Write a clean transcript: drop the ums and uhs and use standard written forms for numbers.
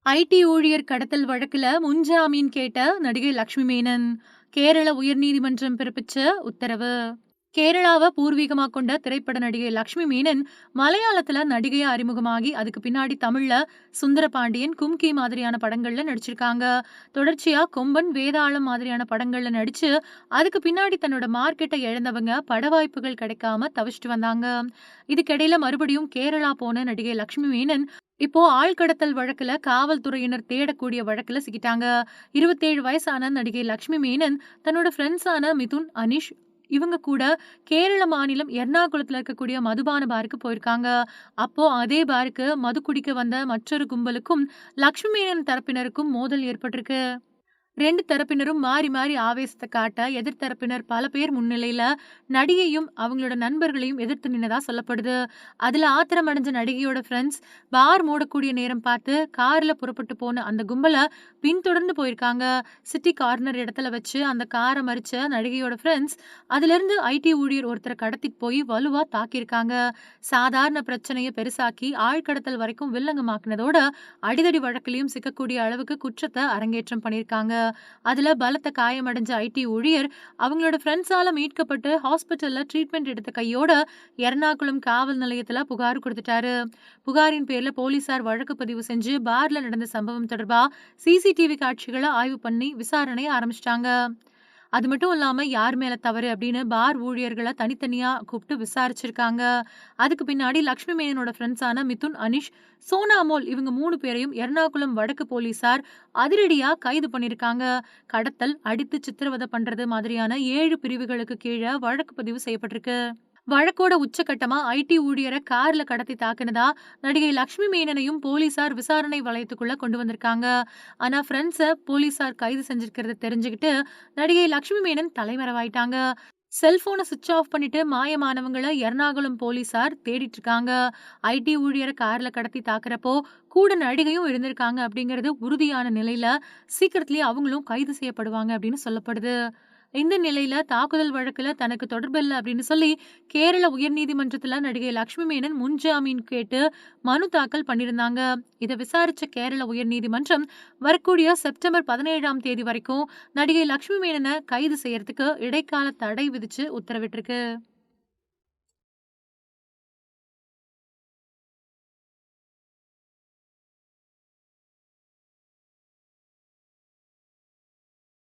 ID ஊழியர் கடத்தல் வழக்குல முன்ஜாமீன் கேட்ட நடிகை லட்சுமி மேனன். கேரள உயர்நீதிமன்றம் பிறப்பிச்ச உத்தரவு. கேரளாவை பூர்வீகமா கொண்ட திரைப்பட நடிகை லட்சுமி மேனன் மலையாளத்துல நடிகையா அறிமுகமாகி அதுக்கு பின்னாடி தமிழ்ல சுந்தரபாண்டியன், கும்கி மாதிரியான படங்கள்ல நடிச்சிருக்காங்க. தொடர்ச்சியா கொம்பன், வேதாளம் மாதிரியான படங்கள்ல நடிச்சு அதுக்கு பின்னாடி தன்னோட மார்க்கெட்டை இழந்தவங்க பட வாய்ப்புகள் கிடைக்காம தவிச்சிட்டு வந்தாங்க. இதுக்கிடையில மறுபடியும் கேரளா போன நடிகை லட்சுமி மேனன் இப்போ ஆள்கடத்தல் வழக்குல காவல்துறையினர் தேடக்கூடிய வழக்குல சிக்கிட்டாங்க. 27 வயசான நடிகை லட்சுமி மேனன் தன்னோட ஃப்ரெண்ட்ஸான மிதுன், அனிஷ் இவங்க கூட கேரள மாநிலம் எர்ணாகுளத்துல இருக்கக்கூடிய மதுபான பாருக்கு போயிருக்காங்க. அப்போ அதே பாருக்கு மது குடிக்க வந்த மற்றொரு கும்பலுக்கும் லட்சுமி மேனன் தரப்பினருக்கும் மோதல் ஏற்பட்டிருக்கு. 2 தரப்பினரும் மாறி மாறி ஆவேசத்த காட்ட, எதிர்த்தரப்பினர் பல பேர் முன்னிலையில நடிகையும், அவங்களோட நண்பர்களையும் எதிர்த்து நின்னதா சொல்லப்படுது. அதுல ஆத்திரம் அடைஞ்ச நடிகையோட ஃப்ரெண்ட்ஸ் பார் மூடக்கூடிய நேரம் பார்த்து கார்ல புறப்பட்டு போன அந்த கும்பல பின்தொடர்ந்து போயிருக்காங்க. சிட்டி கார்னர் இடத்துல வச்சு அந்த காரை மறிச்ச நடிகையோட ஃப்ரெண்ட்ஸ் அதிலிருந்து ஐடி ஊழியர் ஒருத்தரை கடத்திட்டு போய் வலுவா தாக்கியிருக்காங்க. சாதாரண பிரச்சனையை பெருசாக்கி ஆழ்கடத்தல் வரைக்கும் வில்லங்கமாக்குனதோட அடிதடி வழக்கிலையும் சிக்கக்கூடிய அளவுக்கு குற்றத்தை அரங்கேற்றம் பண்ணியிருக்காங்க. அதுல பலத்த காயமடைஞ்ச ஐடி ஊழியர் அவங்களோட ஃப்ரெண்ட்ஸால மீட்கப்பட்டு ஹாஸ்பிட்டல்ல ட்ரீட்மெண்ட் எடுத்த கையோட எர்ணாகுளம் காவல் நிலையத்துல புகார் கொடுத்துட்டாரு. புகாரின் பேர்ல போலீசார் வழக்கு பதிவு செஞ்சு பார்ல நடந்த சம்பவம் தொடர்பா சிசிடிவி காட்சிகளை ஆய்வு பண்ணி விசாரணையை ஆரம்பிச்சிட்டாங்க. அது மட்டும் இல்லாம யார் மேல தவறு அப்படின்னு பார் ஊழியர்கள தனித்தனியா கூப்பிட்டு விசாரிச்சிருக்காங்க. அதுக்கு பின்னாடி லட்சுமி மேனனோட ஃப்ரெண்ட்ஸான மிதுன், அனிஷ், சோனா அமோல் இவங்க 3 பேரையும் எர்ணாகுளம் வடக்கு போலீசார் அதிரடியா கைது பண்ணிருக்காங்க. கடத்தல், அடித்து சித்திரவதை பண்றது மாதிரியான 7 பிரிவுகளுக்கு கீழ வழக்கு பதிவு செய்யப்பட்டிருக்கு. வழக்கோட உச்சகட்டமா ஐடி ஊழியரை கார்ல கடத்தி தாக்குனதா நடிகை லட்சுமி மேனனையும் போலீசார் விசாரணை வளையத்துக்குள்ள கொண்டு வந்திருக்காங்க. ஆனா ஃப்ரெண்ட்ஸ போலீசார் கைது செஞ்சிருக்கிறத தெரிஞ்சுக்கிட்டு நடிகை லட்சுமி மேனன் தலைமறைவாயிட்டாங்க. செல்போனை சுவிட்ச் ஆஃப் பண்ணிட்டு மாயமானவங்களை எர்ணாகுளம் போலீசார் தேடிட்டு இருக்காங்க. ஐடி ஊழியரை கார்ல கடத்தி தாக்குறப்போ கூட நடிகையும் இருந்திருக்காங்க அப்படிங்கிறது உறுதியான நிலையில சீக்கிரத்திலேயே அவங்களும் கைது செய்யப்படுவாங்க அப்படின்னு சொல்லப்படுது. இந்த நிலையில தாக்குதல் வழக்குல தனக்கு தொடர்பில்ல அப்படின்னு சொல்லி கேரள உயர்நீதிமன்றத்துல நடிகை லட்சுமி மேனன் முன்ஜாமீன் கேட்டு மனு தாக்கல் பண்ணியிருந்தாங்க. இதை விசாரிச்ச கேரள உயர்நீதிமன்றம் வரக்கூடிய செப்டம்பர் 17ஆம் தேதி வரைக்கும் நடிகை லட்சுமி மேனனை கைது செய்யறதுக்கு இடைக்கால தடை விதிச்சு உத்தரவிட்டிருக்கு.